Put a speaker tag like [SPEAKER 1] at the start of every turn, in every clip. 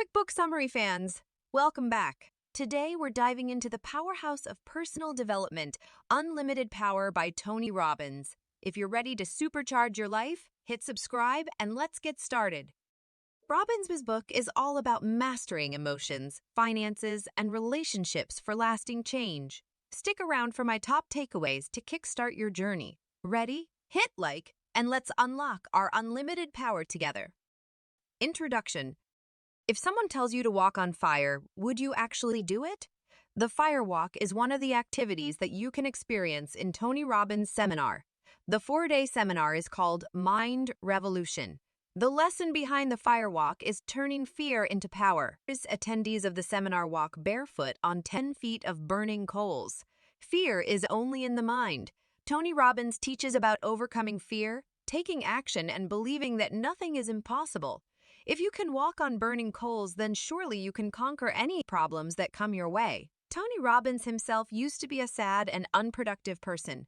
[SPEAKER 1] Quick book summary, fans. Welcome back. Today, we're diving into the powerhouse of personal development, Unlimited Power by Tony Robbins. If you're ready to supercharge your life, hit subscribe and let's get started. Robbins' book is all about mastering emotions, finances, and relationships for lasting change. Stick around for my top takeaways to kickstart your journey. Ready? Hit like, and let's unlock our unlimited power together. Introduction. If someone tells you to walk on fire, would you actually do it? The fire walk is one of the activities that you can experience in Tony Robbins' seminar. The 4-day seminar is called Mind Revolution. The lesson behind the fire walk is turning fear into power. Attendees of the seminar walk barefoot on 10 feet of burning coals. Fear is only in the mind. Tony Robbins teaches about overcoming fear, taking action, and believing that nothing is impossible. If you can walk on burning coals, then surely you can conquer any problems that come your way. Tony Robbins himself used to be a sad and unproductive person.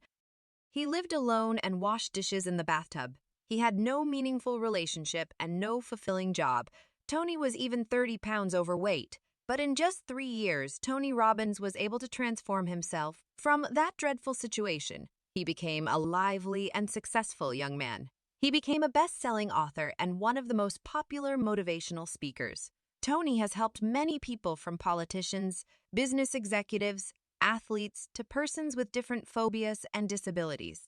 [SPEAKER 1] He lived alone and washed dishes in the bathtub. He had no meaningful relationship and no fulfilling job. Tony was even 30 pounds overweight. But in just 3 years, Tony Robbins was able to transform himself from that dreadful situation. He became a lively and successful young man. He became a best-selling author and one of the most popular motivational speakers. Tony has helped many people, from politicians, business executives, athletes, to persons with different phobias and disabilities.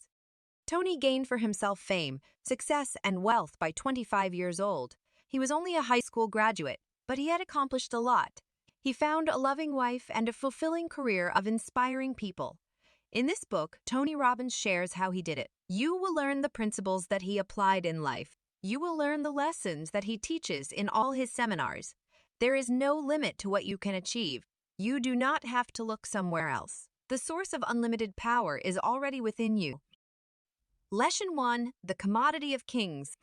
[SPEAKER 1] Tony gained for himself fame, success, and wealth by 25 years old. He was only a high school graduate, but he had accomplished a lot. He found a loving wife and a fulfilling career of inspiring people. In this book, Tony Robbins shares how he did it. You will learn the principles that he applied in life. You will learn the lessons that he teaches in all his seminars. There is no limit to what you can achieve. You do not have to look somewhere else. The source of unlimited power is already within you. Lesson 1: The Commodity of Kings.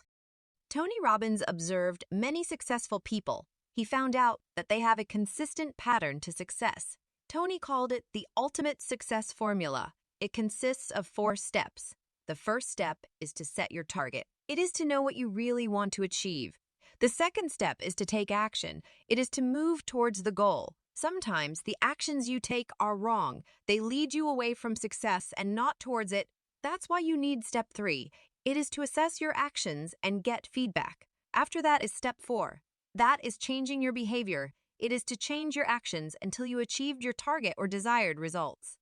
[SPEAKER 1] Tony Robbins observed many successful people. He found out that they have a consistent pattern to success. Tony called it the ultimate success formula. It consists of 4 steps. The first step is to set your target. It is to know what you really want to achieve. The second step is to take action. It is to move towards the goal. Sometimes the actions you take are wrong. They lead you away from success and not towards it. That's why you need step 3. It is to assess your actions and get feedback. After that is step 4. That is changing your behavior. It is to change your actions until you achieved your target or desired results.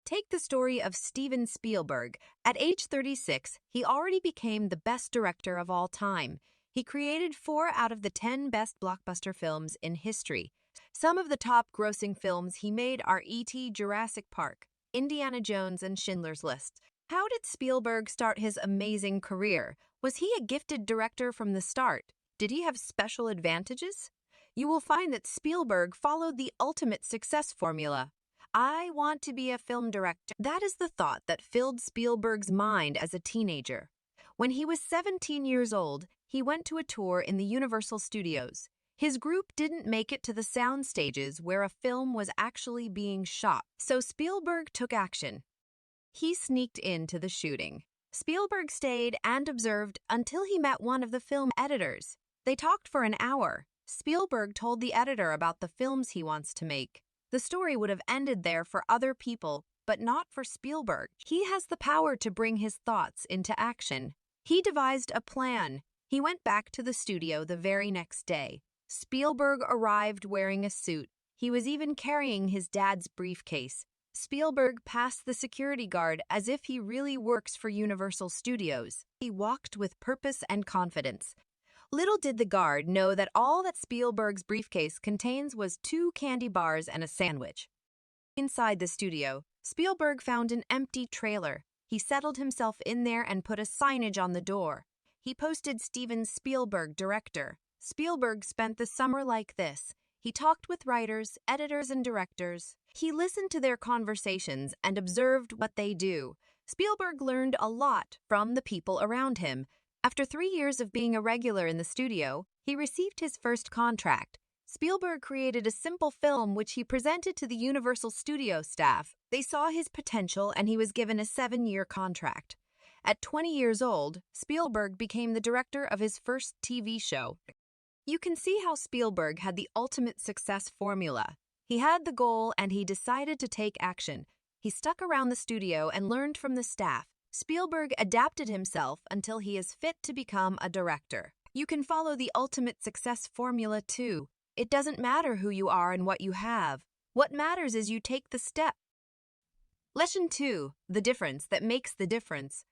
[SPEAKER 1] Take the story of Steven Spielberg. At age 36, he already became the best director of all time. He created 4 out of the 10 best blockbuster films in history. Some of the top grossing films he made are E.T., Jurassic Park, Indiana Jones, and Schindler's List. How did Spielberg start his amazing career? Was he a gifted director from the start? Did he have special advantages? You will find that Spielberg followed the ultimate success formula. I want to be a film director. That is the thought that filled Spielberg's mind as a teenager. When he was 17 years old, he went to a tour in the Universal Studios. His group didn't make it to the sound stages where a film was actually being shot, so Spielberg took action. He sneaked into the shooting. Spielberg stayed and observed until he met one of the film editors. They talked for an hour. Spielberg told the editor about the films he wants to make. The story would have ended there for other people, but not for Spielberg. He has the power to bring his thoughts into action. He devised a plan. He went back to the studio the very next day. Spielberg arrived wearing a suit. He was even carrying his dad's briefcase. Spielberg passed the security guard as if he really works for Universal Studios. He walked with purpose and confidence. Little did the guard know that all that Spielberg's briefcase contains was 2 candy bars and a sandwich. Inside the studio, Spielberg found an empty trailer. He settled himself in there and put a signage on the door. He posted Steven Spielberg, director. Spielberg spent the summer like this. He talked with writers, editors, and directors. He listened to their conversations and observed what they do. Spielberg learned a lot from the people around him. After 3 years of being a regular in the studio, he received his first contract. Spielberg created a simple film which he presented to the Universal Studio staff. They saw his potential and he was given a 7-year contract. At 20 years old, Spielberg became the director of his first TV show. You can see how Spielberg had the ultimate success formula. He had the goal and he decided to take action. He stuck around the studio and learned from the staff. Spielberg adapted himself until he is fit to become a director. You can follow the ultimate success formula too. It doesn't matter who you are and what you have. What matters is you take the step. Lesson 2. The difference that makes the difference.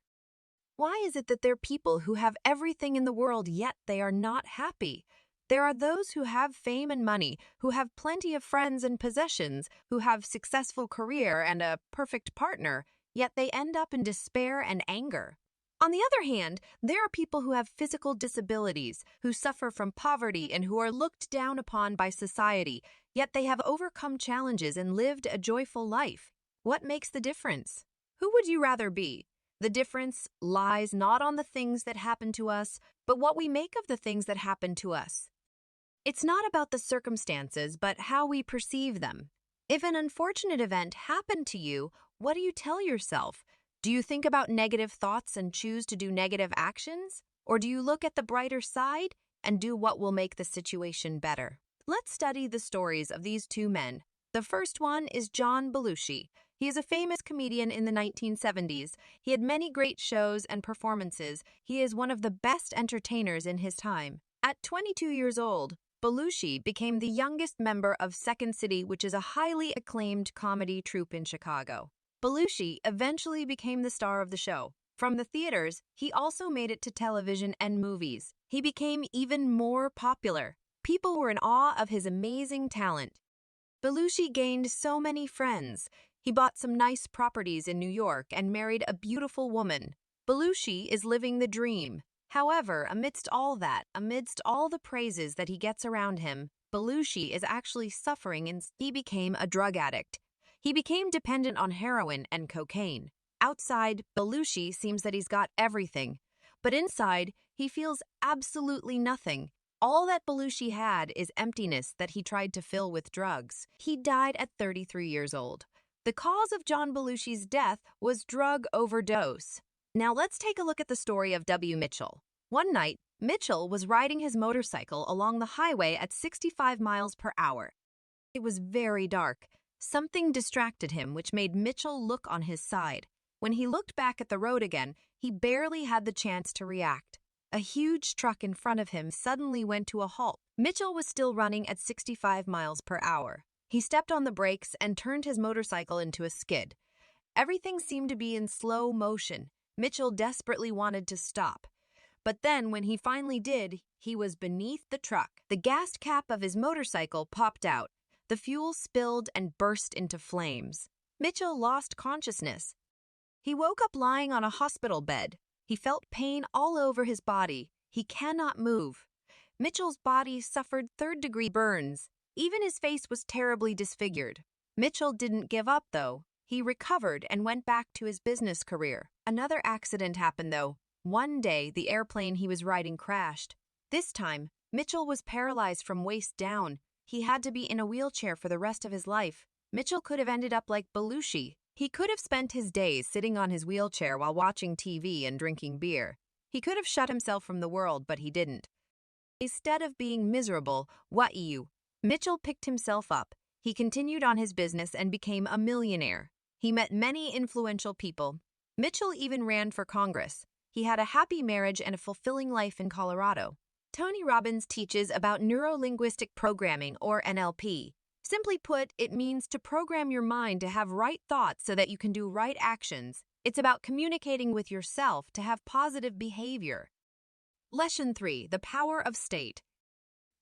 [SPEAKER 1] Why is it that there are people who have everything in the world yet they are not happy? There are those who have fame and money, who have plenty of friends and possessions, who have successful career and a perfect partner, yet they end up in despair and anger. On the other hand, there are people who have physical disabilities, who suffer from poverty and who are looked down upon by society, yet they have overcome challenges and lived a joyful life. What makes the difference? Who would you rather be? The difference lies not on the things that happen to us, but what we make of the things that happen to us. It's not about the circumstances, but how we perceive them. If an unfortunate event happened to you, what do you tell yourself? Do you think about negative thoughts and choose to do negative actions? Or do you look at the brighter side and do what will make the situation better? Let's study the stories of these two men. The first one is John Belushi. He is a famous comedian in the 1970s. He had many great shows and performances. He is one of the best entertainers in his time. At 22 years old, Belushi became the youngest member of Second City, which is a highly acclaimed comedy troupe in Chicago. Belushi eventually became the star of the show. From the theaters, he also made it to television and movies. He became even more popular. People were in awe of his amazing talent. Belushi gained so many friends. He bought some nice properties in New York and married a beautiful woman. Belushi is living the dream. However, amidst all the praises that he gets around him, Belushi is actually suffering and he became a drug addict. He became dependent on heroin and cocaine. Outside, Belushi seems that he's got everything, but inside, he feels absolutely nothing. All that Belushi had is emptiness that he tried to fill with drugs. He died at 33 years old. The cause of John Belushi's death was drug overdose. Now let's take a look at the story of W. Mitchell. One night, Mitchell was riding his motorcycle along the highway at 65 miles per hour. It was very dark. Something distracted him, which made Mitchell look on his side. When he looked back at the road again, he barely had the chance to react. A huge truck in front of him suddenly went to a halt. Mitchell was still running at 65 miles per hour. He stepped on the brakes and turned his motorcycle into a skid. Everything seemed to be in slow motion. Mitchell desperately wanted to stop. But then, when he finally did, he was beneath the truck. The gas cap of his motorcycle popped out. The fuel spilled and burst into flames. Mitchell lost consciousness. He woke up lying on a hospital bed. He felt pain all over his body. He cannot move. Mitchell's body suffered third-degree burns. Even his face was terribly disfigured. Mitchell didn't give up, though. He recovered and went back to his business career. Another accident happened, though. One day, the airplane he was riding crashed. This time, Mitchell was paralyzed from waist down. He had to be in a wheelchair for the rest of his life. Mitchell could have ended up like Belushi. He could have spent his days sitting on his wheelchair while watching TV and drinking beer. He could have shut himself from the world, but he didn't. Instead of being miserable, Mitchell picked himself up. He continued on his business and became a millionaire. He met many influential people. Mitchell even ran for Congress. He had a happy marriage and a fulfilling life in Colorado. Tony Robbins teaches about neuro-linguistic programming, or NLP. Simply put, it means to program your mind to have right thoughts so that you can do right actions. It's about communicating with yourself to have positive behavior. Lesson 3. The power of state.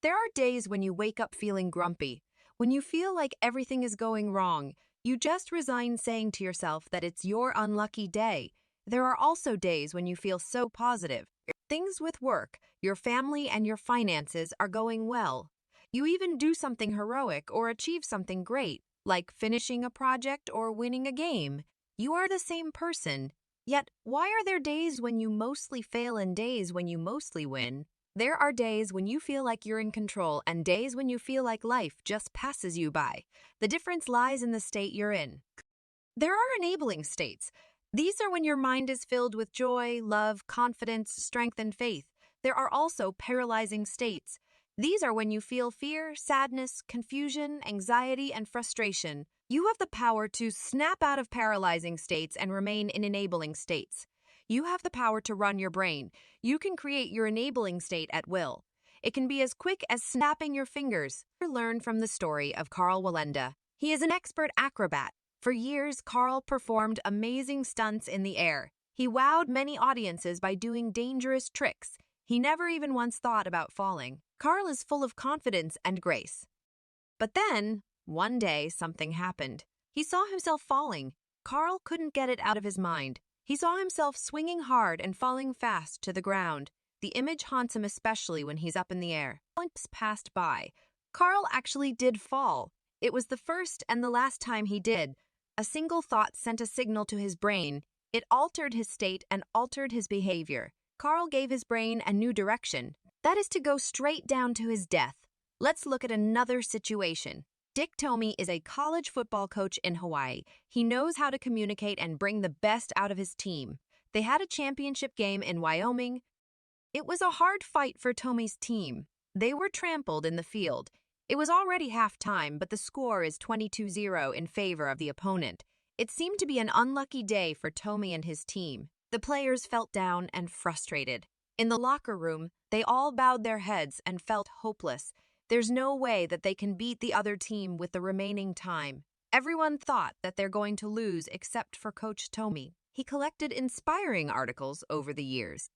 [SPEAKER 1] There are days when you wake up feeling grumpy, when you feel like everything is going wrong. You just resign saying to yourself that it's your unlucky day. There are also days when you feel so positive. Things with work, your family, and your finances are going well. You even do something heroic or achieve something great, like finishing a project or winning a game. You are the same person. Yet, why are there days when you mostly fail and days when you mostly win? There are days when you feel like you're in control and days when you feel like life just passes you by. The difference lies in the state you're in. There are enabling states. These are when your mind is filled with joy, love, confidence, strength, and faith. There are also paralyzing states. These are when you feel fear, sadness, confusion, anxiety, and frustration. You have the power to snap out of paralyzing states and remain in enabling states. You have the power to run your brain. You can create your enabling state at will. It can be as quick as snapping your fingers. Learn from the story of Carl Wallenda. He is an expert acrobat. For years, Carl performed amazing stunts in the air. He wowed many audiences by doing dangerous tricks. He never even once thought about falling. Carl is full of confidence and grace. But then, one day, something happened. He saw himself falling. Carl couldn't get it out of his mind. He saw himself swinging hard and falling fast to the ground. The image haunts him especially when he's up in the air. Months passed by. Carl actually did fall. It was the first and the last time he did. A single thought sent a signal to his brain. It altered his state and altered his behavior. Carl gave his brain a new direction. That is to go straight down to his death. Let's look at another situation. Dick Tomey is a college football coach in Hawaii. He knows how to communicate and bring the best out of his team. They had a championship game in Wyoming. It was a hard fight for Tomey's team. They were trampled in the field. It was already halftime, but the score is 22-0 in favor of the opponent. It seemed to be an unlucky day for Tomey and his team. The players felt down and frustrated. In the locker room, they all bowed their heads and felt hopeless. There's no way that they can beat the other team with the remaining time. Everyone thought that they're going to lose except for Coach Tomey. He collected inspiring articles over the years.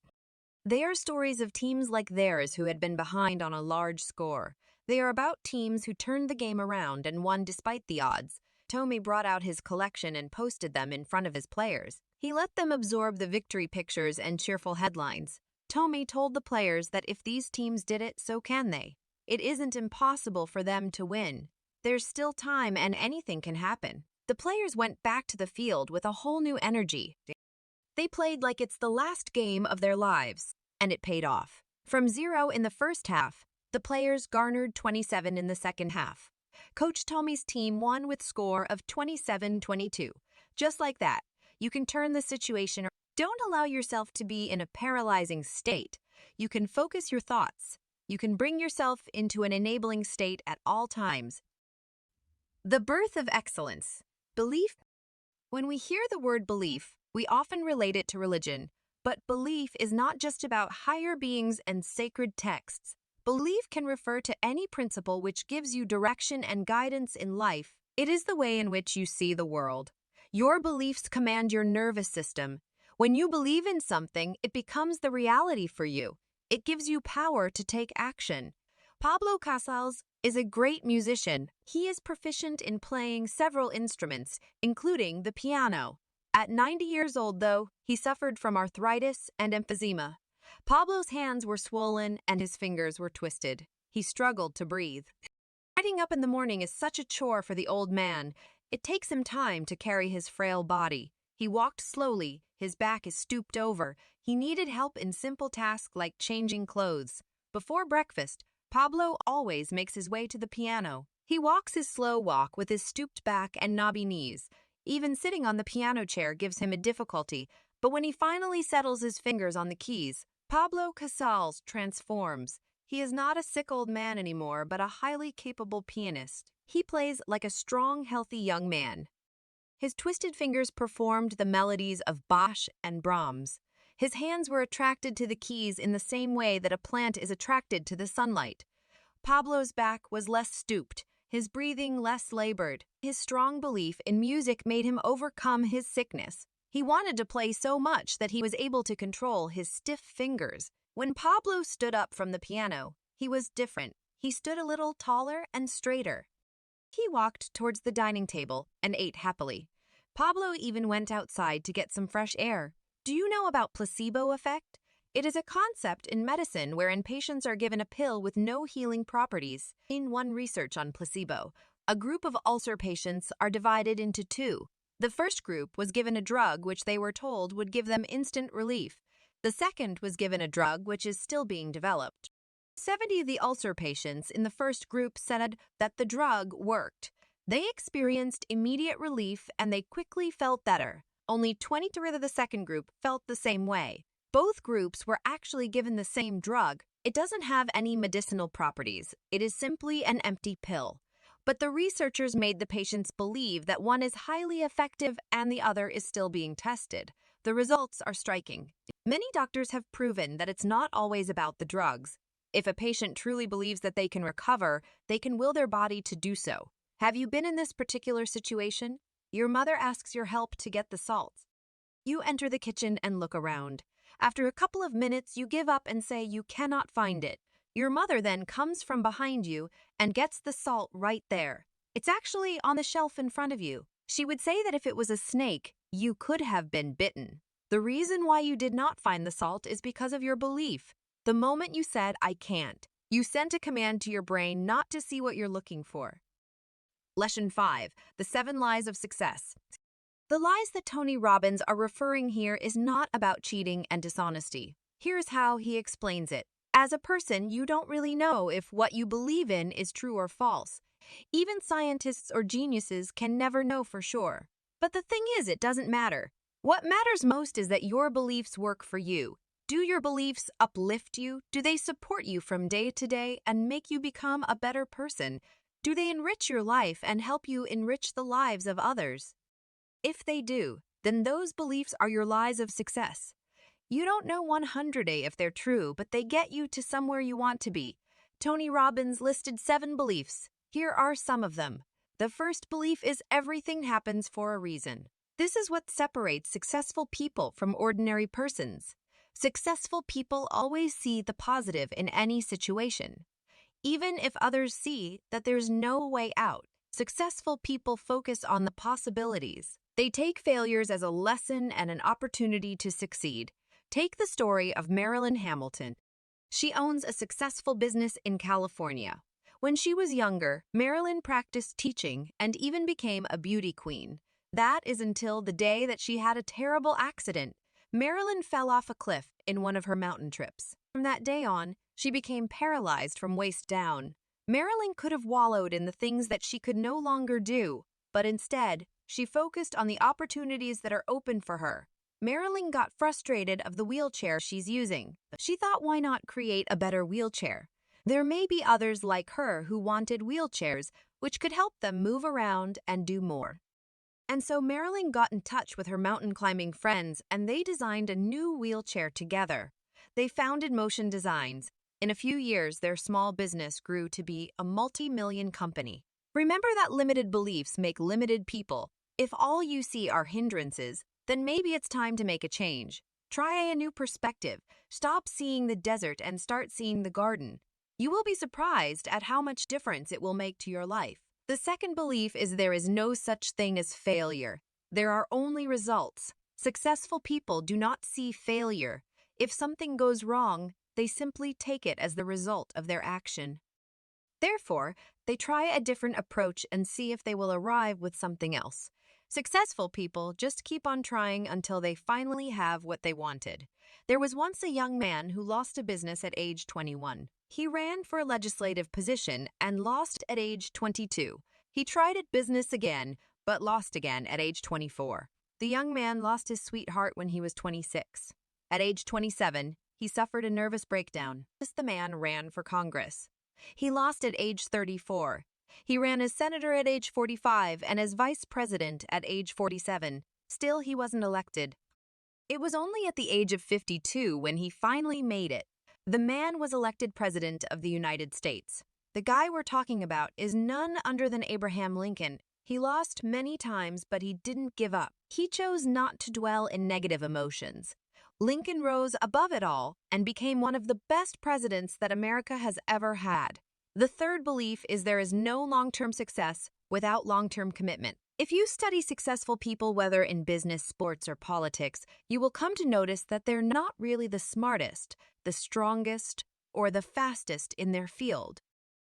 [SPEAKER 1] They are stories of teams like theirs who had been behind on a large score. They are about teams who turned the game around and won despite the odds. Tomey brought out his collection and posted them in front of his players. He let them absorb the victory pictures and cheerful headlines. Tomey told the players that if these teams did it, so can they. It isn't impossible for them to win. There's still time and anything can happen. The players went back to the field with a whole new energy. They played like it's the last game of their lives, and it paid off. From 0 in the first half, the players garnered 27 in the second half. Coach Tomey's team won with score of 27-22. Just like that, you can turn the situation around. Don't allow yourself to be in a paralyzing state. You can focus your thoughts. You can bring yourself into an enabling state at all times. The birth of excellence. Belief. When we hear the word belief, we often relate it to religion. But belief is not just about higher beings and sacred texts. Belief can refer to any principle which gives you direction and guidance in life. It is the way in which you see the world. Your beliefs command your nervous system. When you believe in something, it becomes the reality for you. It gives you power to take action. Pablo Casals is a great musician. He is proficient in playing several instruments, including the piano. At 90 years old, though, he suffered from arthritis and emphysema. Pablo's hands were swollen and his fingers were twisted. He struggled to breathe. Getting up in the morning is such a chore for the old man. It takes him time to carry his frail body. He walked slowly. His back is stooped over. He needed help in simple tasks like changing clothes. Before breakfast, Pablo always makes his way to the piano. He walks his slow walk with his stooped back and knobby knees. Even sitting on the piano chair gives him a difficulty, but when he finally settles his fingers on the keys, Pablo Casals transforms. He is not a sick old man anymore, but a highly capable pianist. He plays like a strong, healthy young man. His twisted fingers performed the melodies of Bach and Brahms. His hands were attracted to the keys in the same way that a plant is attracted to the sunlight. Pablo's back was less stooped, his breathing less labored. His strong belief in music made him overcome his sickness. He wanted to play so much that he was able to control his stiff fingers. When Pablo stood up from the piano, he was different. He stood a little taller and straighter. He walked towards the dining table and ate happily. Pablo even went outside to get some fresh air. Do you know about placebo effect? It is a concept in medicine wherein patients are given a pill with no healing properties. In one research on placebo, a group of ulcer patients are divided into two. The first group was given a drug which they were told would give them instant relief. The second was given a drug which is still being developed. 70 of the ulcer patients in the first group said that the drug worked. They experienced immediate relief and they quickly felt better. Only 23 of the second group felt the same way. Both groups were actually given the same drug. It doesn't have any medicinal properties. It is simply an empty pill. But the researchers made the patients believe that one is highly effective and the other is still being tested. The results are striking. Many doctors have proven that it's not always about the drugs. If a patient truly believes that they can recover, they can will their body to do so. Have you been in this particular situation? Your mother asks your help to get the salt. You enter the kitchen and look around. After a couple of minutes, you give up and say you cannot find it. Your mother then comes from behind you and gets the salt right there. It's actually on the shelf in front of you. She would say that if it was a snake, you could have been bitten. The reason why you did not find the salt is because of your belief. The moment you said, "I can't," you sent a command to your brain not to see what you're looking for. Lesson 5. The 7 Lies of Success. The lies that Tony Robbins are referring here is not about cheating and dishonesty. Here's how he explains it. As a person, you don't really know if what you believe in is true or false. Even scientists or geniuses can never know for sure. But the thing is, it doesn't matter. What matters most is that your beliefs work for you. Do your beliefs uplift you? Do they support you from day to day and make you become a better person? Do they enrich your life and help you enrich the lives of others? If they do, then those beliefs are your lies of success. You don't know 100% if they're true, but they get you to somewhere you want to be. Tony Robbins listed 7 beliefs. Here are some of them. The first belief is everything happens for a reason. This is what separates successful people from ordinary persons. Successful people always see the positive in any situation. Even if others see that there's no way out, successful people focus on the possibilities. They take failures as a lesson and an opportunity to succeed. Take the story of Marilyn Hamilton. She owns a successful business in California. When she was younger, Marilyn practiced teaching and even became a beauty queen. That is until the day that she had a terrible accident. Marilyn fell off a cliff in one of her mountain trips. From that day on, she became paralyzed from waist down. Marilyn could have wallowed in the things that she could no longer do, but instead, she focused on the opportunities that are open for her. Marilyn got frustrated of the wheelchair she's using. She thought, why not create a better wheelchair? There may be others like her who wanted wheelchairs, which could help them move around and do more. And so Marilyn got in touch with her mountain climbing friends and they designed a new wheelchair together. They founded Motion Designs. In a few years, their small business grew to be a multi-million company. Remember that limited beliefs make limited people. If all you see are hindrances, then maybe it's time to make a change. Try a new perspective. Stop seeing the desert and start seeing the garden. You will be surprised at how much difference it will make to your life. The second belief is there is no such thing as failure. There are only results. Successful people do not see failure. If something goes wrong, they simply take it as the result of their action. Therefore, they try a different approach and see if they will arrive with something else. Successful people just keep on trying until they finally have what they wanted. There was once a young man who lost a business at age 21. He ran for a legislative position and lost at age 22. He tried at business again, but lost again at age 24. The young man lost his sweetheart when he was 26. At age 27, he suffered a nervous breakdown. The man ran for Congress. He lost at age 34. He ran as senator at age 45 and as vice president at age 47. Still, he wasn't elected. It was only at the age of 52 when he finally made it. The man was elected president of the United States. The guy we're talking about is none other than Abraham Lincoln. He lost many times, but he didn't give up. He chose not to dwell in negative emotions. Lincoln rose above it all and became one of the best presidents that America has ever had. The third belief is there is no long-term success without long-term commitment. If you study successful people, whether in business, sports, or politics, you will come to notice that they're not really the smartest, the strongest, or the fastest in their field.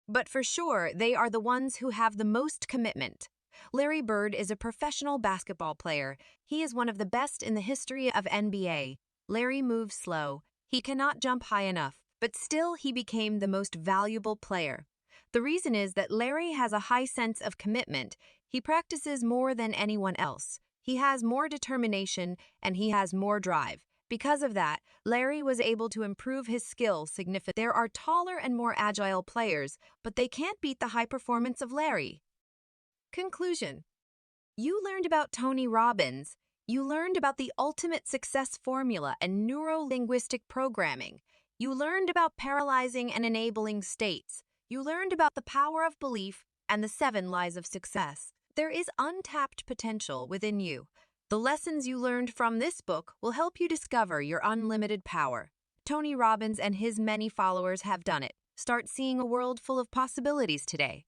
[SPEAKER 1] But for sure, they are the ones who have the most commitment. Larry Bird is a professional basketball player. He is one of the best in the history of NBA. Larry moves slow. He cannot jump high enough, but still he became the most valuable player. The reason is that Larry has a high sense of commitment. He practices more than anyone else. He has more determination and he has more drive. Because of that, Larry was able to improve his skills significantly. There are taller and more agile players, but they can't beat the high performance of Larry. Conclusion. You learned about Tony Robbins. You learned about the ultimate success formula and neuro-linguistic programming. You learned about paralyzing and enabling states. You learned about the power of belief and the 7 lies of success. There is untapped potential within you. The lessons you learned from this book will help you discover your unlimited power. Tony Robbins and his many followers have done it. Start seeing a world full of possibilities today.